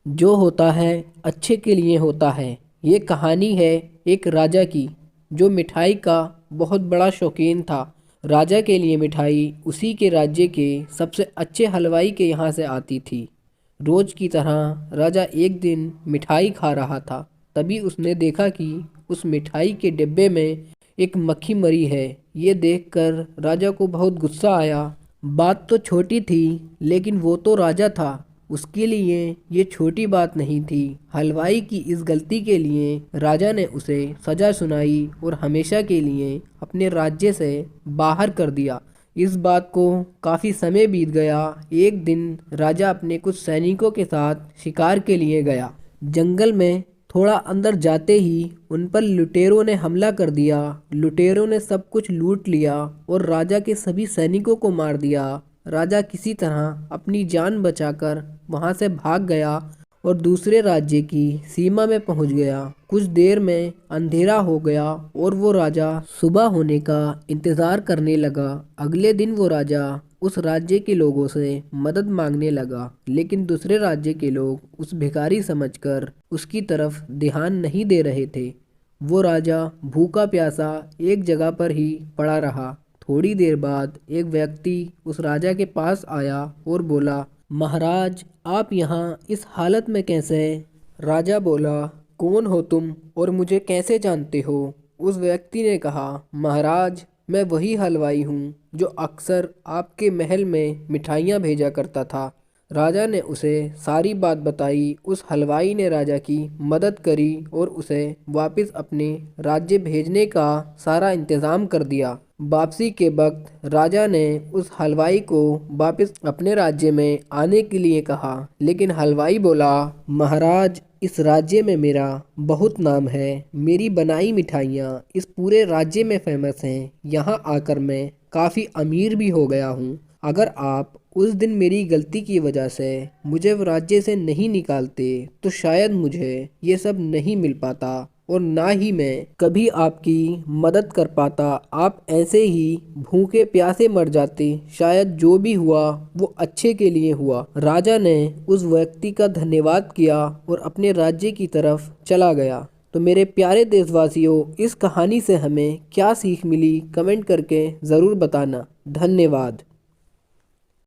जो होता है अच्छे के लिए होता है। ये कहानी है एक राजा की जो मिठाई का बहुत बड़ा शौकीन था। राजा के लिए मिठाई उसी के राज्य के सबसे अच्छे हलवाई के यहाँ से आती थी। रोज की तरह राजा एक दिन मिठाई खा रहा था। तभी उसने देखा कि उस मिठाई के डिब्बे में एक मक्खी मरी है। ये देखकर राजा को बहुत गुस्सा आया। बात तो छोटी थी, लेकिन वो तो राजा था। उसके लिए ये छोटी बात नहीं थी। हलवाई की इस गलती के लिए राजा ने उसे सजा सुनाई और हमेशा के लिए अपने राज्य से बाहर कर दिया। इस बात को काफ़ी समय बीत गया। एक दिन राजा अपने कुछ सैनिकों के साथ शिकार के लिए गया। जंगल में थोड़ा अंदर जाते ही उन पर लुटेरों ने हमला कर दिया। लुटेरों ने सब कुछ लूट लिया और राजा के सभी सैनिकों को मार दिया। राजा किसी तरह अपनी जान बचाकर वहां से भाग गया और दूसरे राज्य की सीमा में पहुंच गया। कुछ देर में अंधेरा हो गया और वो राजा सुबह होने का इंतजार करने लगा। अगले दिन वो राजा उस राज्य के लोगों से मदद मांगने लगा, लेकिन दूसरे राज्य के लोग उस भिखारी समझकर उसकी तरफ ध्यान नहीं दे रहे थे। वो राजा भूखा प्यासा एक जगह पर ही पड़ा रहा। थोड़ी देर बाद एक व्यक्ति उस राजा के पास आया और बोला, महाराज, आप यहाँ इस हालत में कैसे? राजा बोला, कौन हो तुम और मुझे कैसे जानते हो? उस व्यक्ति ने कहा, महाराज, मैं वही हलवाई हूँ जो अक्सर आपके महल में मिठाइयाँ भेजा करता था। राजा ने उसे सारी बात बताई। उस हलवाई ने राजा की मदद करी और उसे वापस अपने राज्य भेजने का सारा इंतज़ाम कर दिया। वापसी के वक्त राजा ने उस हलवाई को वापस अपने राज्य में आने के लिए कहा, लेकिन हलवाई बोला, महाराज, इस राज्य में मेरा बहुत नाम है। मेरी बनाई मिठाइयाँ इस पूरे राज्य में फेमस हैं। यहाँ आकर मैं काफ़ी अमीर भी हो गया हूँ। अगर आप उस दिन मेरी गलती की वजह से मुझे राज्य से नहीं निकालते तो शायद मुझे ये सब नहीं मिल पाता और ना ही मैं कभी आपकी मदद कर पाता। आप ऐसे ही भूखे प्यासे मर जाते। शायद जो भी हुआ वो अच्छे के लिए हुआ। राजा ने उस व्यक्ति का धन्यवाद किया और अपने राज्य की तरफ चला गया। तो मेरे प्यारे देशवासियों, इस कहानी से हमें क्या सीख मिली, कमेंट करके ज़रूर बताना। धन्यवाद।